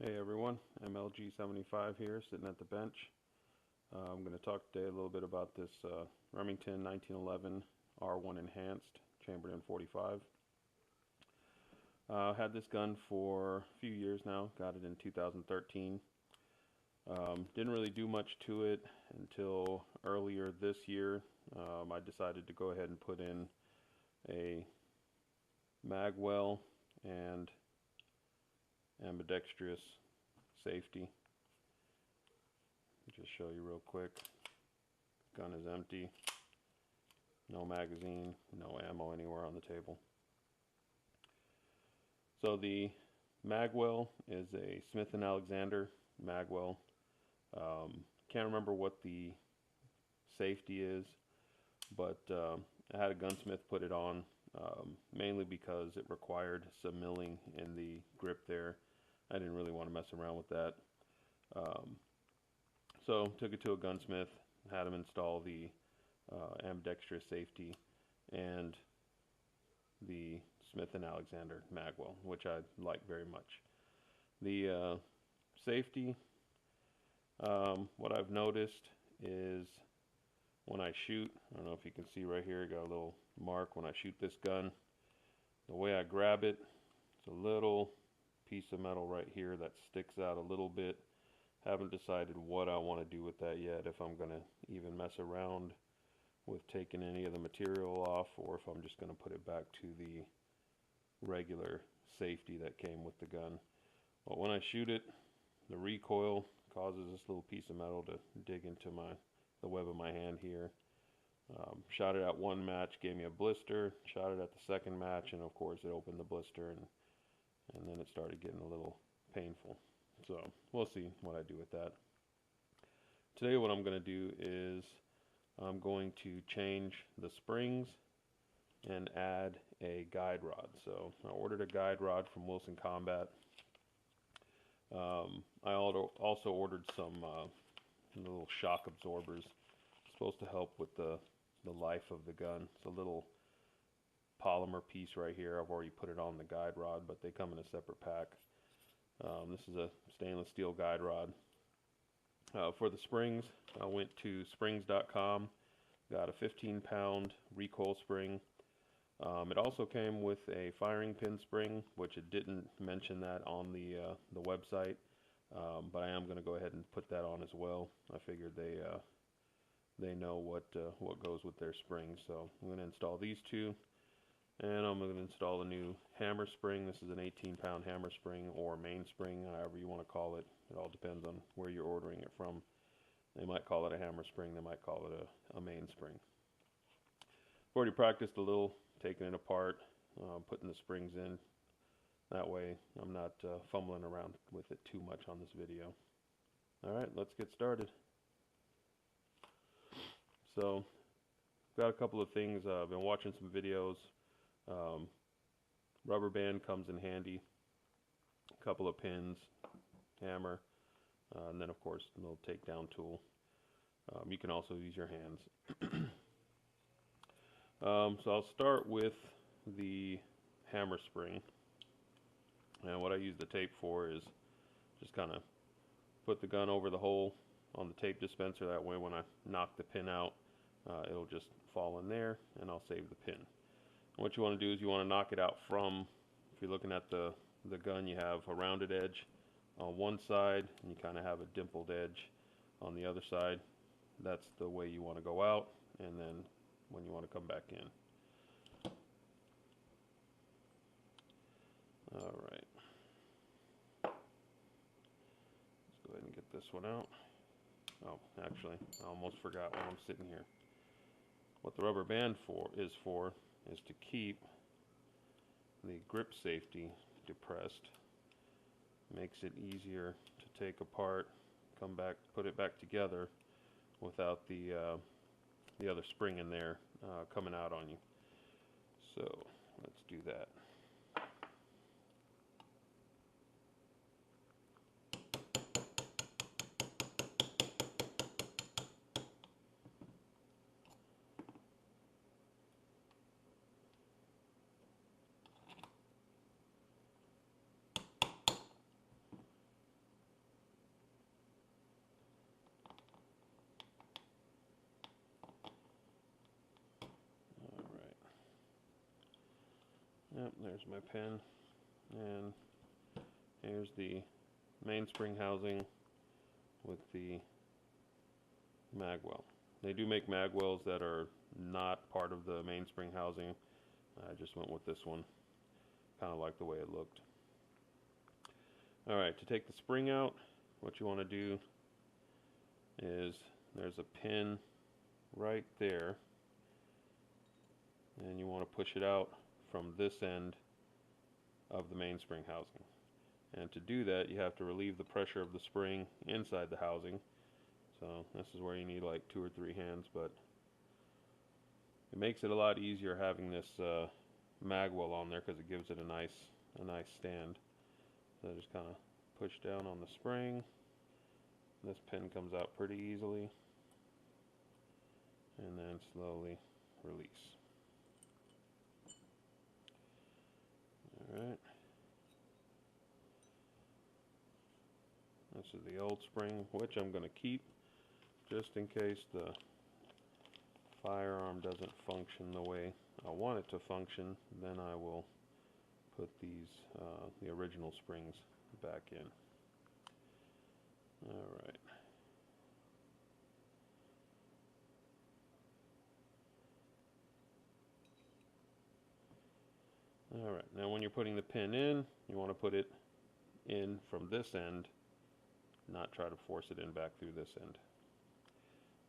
Hey everyone, MLG75 here, sitting at the bench. I'm going to talk today a little bit about this Remington 1911 R1 Enhanced, chambered in 45. Had this gun for a few years now, got it in 2013. Didn't really do much to it until earlier this year. I decided to go ahead and put in a mag well and ambidextrous safety. Just show you real quick. Gun is empty. No magazine, no ammo anywhere on the table. So the magwell is a Smith & Alexander magwell. Can't remember what the safety is, but I had a gunsmith put it on mainly because it required some milling in the grip there. I didn't really want to mess around with that. So took it to a gunsmith, had him install the ambidextrous safety and the Smith & Alexander magwell, which I like very much. The safety, what I've noticed is when I shoot, I don't know if you can see right here, I got a little mark when I shoot this gun. The way I grab it, it's a little piece of metal right here that sticks out a little bit. Haven't decided what I want to do with that yet, if I'm going to even mess around with taking any of the material off, or if I'm just going to put it back to the regular safety that came with the gun. But when I shoot it, the recoil causes this little piece of metal to dig into the web of my hand here. Shot it at one match, gave me a blister. Shot it at the second match, and of course it opened the blister, and then it started getting a little painful. So we'll see what I do with that. Today what I'm going to do is I'm going to change the springs and add a guide rod. So I ordered a guide rod from Wilson Combat. I also ordered some little shock absorbers. It's supposed to help with the life of the gun. It's a little polymer piece right here. I've already put it on the guide rod, but they come in a separate pack. This is a stainless steel guide rod. For the springs, I went to springs.com, got a 15-pound recoil spring. It also came with a firing pin spring, which it didn't mention that on the website, but I am going to go ahead and put that on as well. I figured they know what goes with their springs. So I'm going to install these two. And I'm going to install a new hammer spring. This is an 18-pound hammer spring, or mainspring, however you want to call it. It all depends on where you're ordering it from. They might call it a hammer spring, they might call it a mainspring. I've already practiced a little, taking it apart, putting the springs in. That way I'm not fumbling around with it too much on this video. Alright, let's get started. So, got a couple of things. I've been watching some videos. Rubber band comes in handy, a couple of pins, hammer, and then of course a little takedown tool. You can also use your hands. So I'll start with the hammer spring, and what I use the tape for is just kind of put the gun over the hole on the tape dispenser. That way when I knock the pin out, it'll just fall in there and I'll save the pin. What you want to do is you want to knock it out from, if you're looking at the gun, you have a rounded edge on one side and you kind of have a dimpled edge on the other side. That's the way you want to go out, and then when you want to come back in. Alright. Let's go ahead and get this one out. Oh, actually, I almost forgot while I'm sitting here. What the rubber band is to keep the grip safety depressed. Makes it easier to take apart, come back, put it back together without the other spring in there coming out on you. So let's do that. Yep, there's my pin, and here's the mainspring housing with the magwell. They do make magwells that are not part of the mainspring housing. I just went with this one. Kind of like the way it looked. Alright, to take the spring out, what you want to do is there's a pin right there, and you want to push it out from this end of the mainspring housing. And to do that, you have to relieve the pressure of the spring inside the housing. So this is where you need like 2 or 3 hands, but it makes it a lot easier having this magwell on there because it gives it a nice stand. So I just kind of push down on the spring. This pin comes out pretty easily, and then slowly release. Alright. This is the old spring, which I'm going to keep just in case the firearm doesn't function the way I want it to function. Then I will put these, the original springs back in. Alright. Alright, now when you're putting the pin in, you want to put it in from this end, not try to force it in back through this end.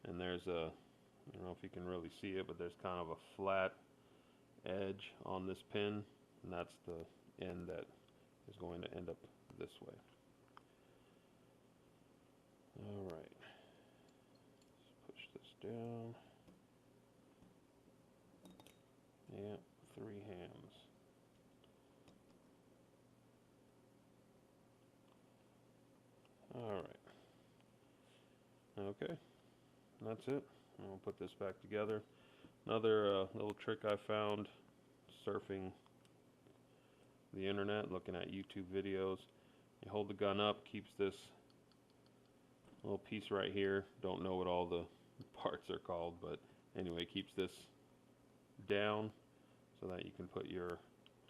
And there's a, I don't know if you can really see it, but there's kind of a flat edge on this pin, and that's the end that is going to end up this way. Alright, let's push this down. Yeah, 3 hands. Alright. Okay, that's it. I'll put this back together. Another little trick I found surfing the internet, looking at YouTube videos. You hold the gun up, keeps this little piece right here. Don't know what all the parts are called, but anyway, keeps this down so that you can put your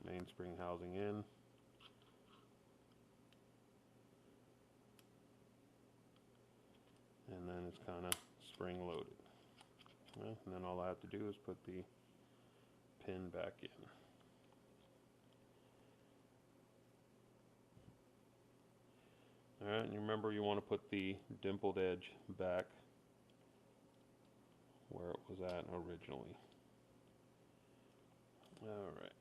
mainspring housing in. And then it's kind of spring loaded. Well, and then all I have to do is put the pin back in. Alright, and you remember you want to put the dimpled edge back where it was at originally. Alright.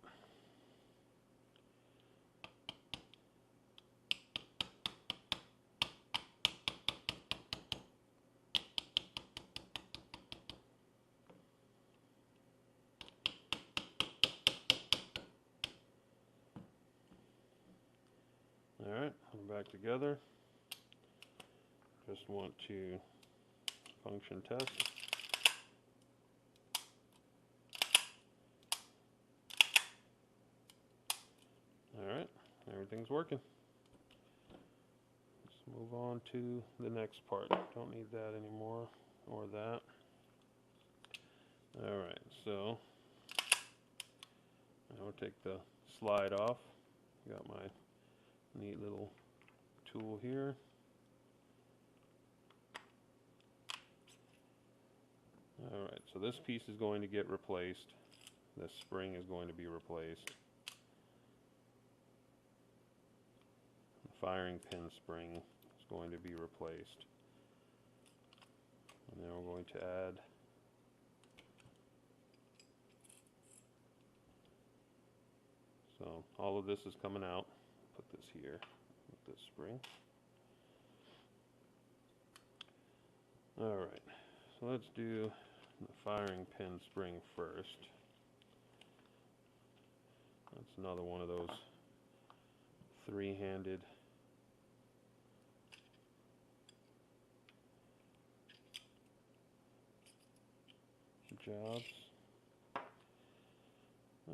Alright, we're back together. Just want to function test. Alright, everything's working. Let's move on to the next part. Don't need that anymore, or that. Alright, so I will take the slide off. Got my neat little tool here. Alright, so this piece is going to get replaced. This spring is going to be replaced. The firing pin spring is going to be replaced. And then we're going to add so all of this is coming out. Put this here with this spring. Alright, so let's do the firing pin spring first. That's another one of those 3-handed jobs.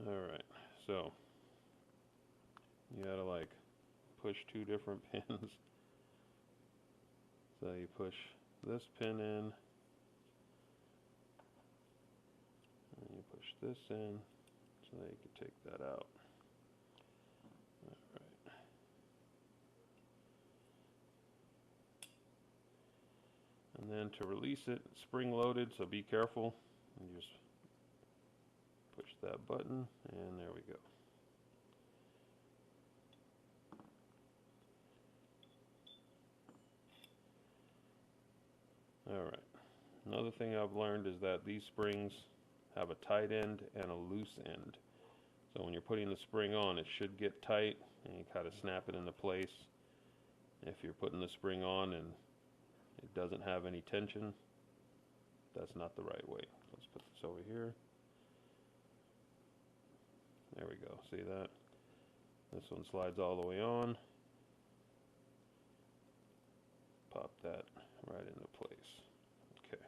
Alright, so you gotta like push 2 different pins. So you push this pin in, and you push this in so that you can take that out. And then to release it, spring loaded, so be careful. And just push that button, and there we go. Alright, another thing I've learned is that these springs have a tight end and a loose end. So when you're putting the spring on, it should get tight, and you kind of snap it into place. If you're putting the spring on and it doesn't have any tension, that's not the right way. Let's put this over here. There we go, see that? This one slides all the way on. Pop that right into place. Okay.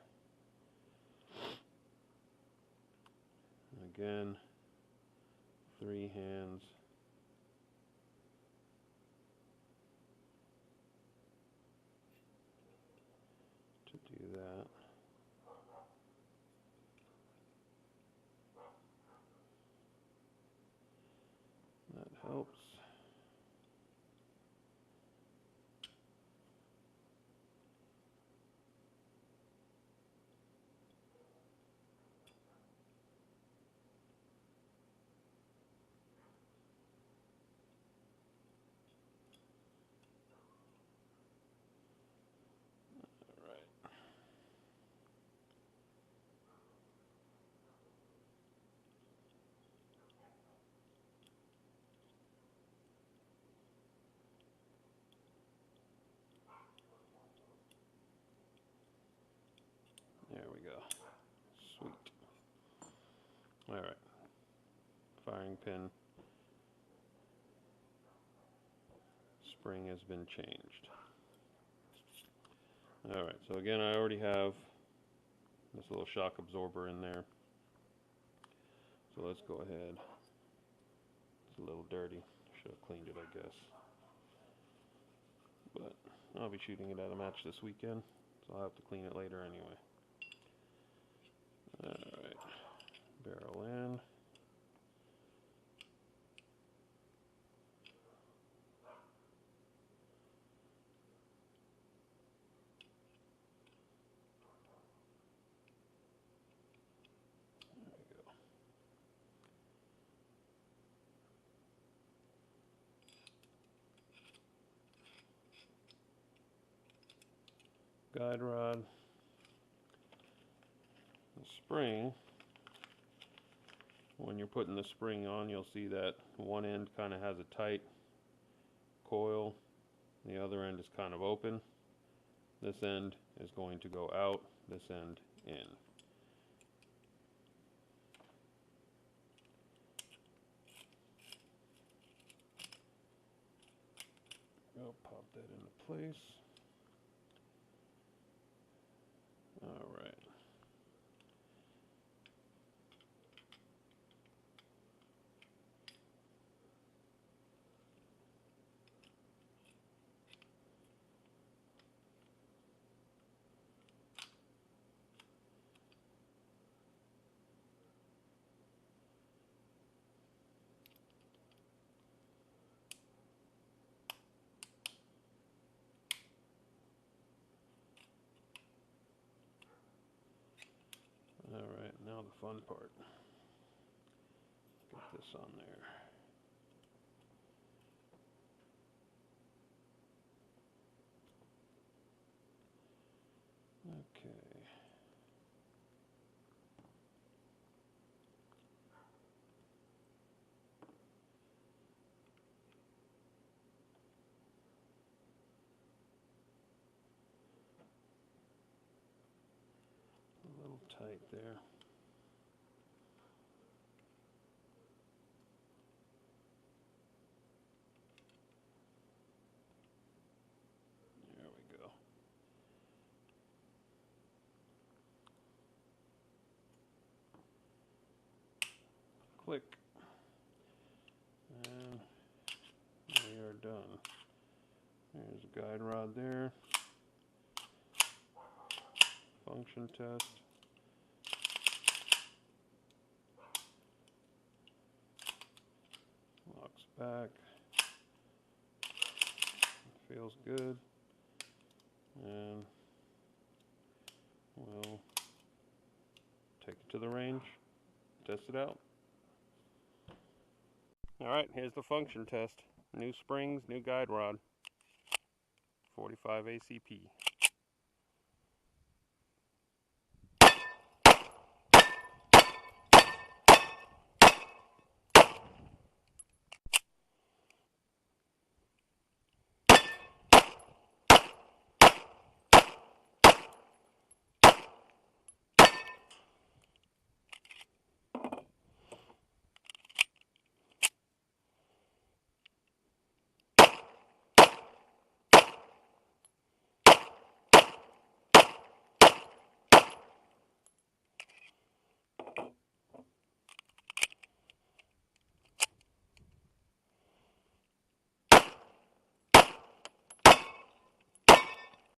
Again, 3 hands. To do that. That helps. There we go. Sweet. Alright. Firing pin spring has been changed. Alright, so again, I already have this little shock absorber in there. So let's go ahead. It's a little dirty. Should have cleaned it, I guess. But I'll be shooting it at a match this weekend, so I'll have to clean it later anyway. Alright, barrel in. Guide rod, the spring. When you're putting the spring on, you'll see that one end kind of has a tight coil, the other end is kind of open. This end is going to go out, this end in. I'll pop that into place. All right. Alright, now the fun part. Get this on there. Okay. A little tight there. There we go. Click. And we are done. There's a guide rod there. Function test. Locks back. Feels good. And to the range, test it out. Alright, here's the function test. New springs, new guide rod, 45 ACP.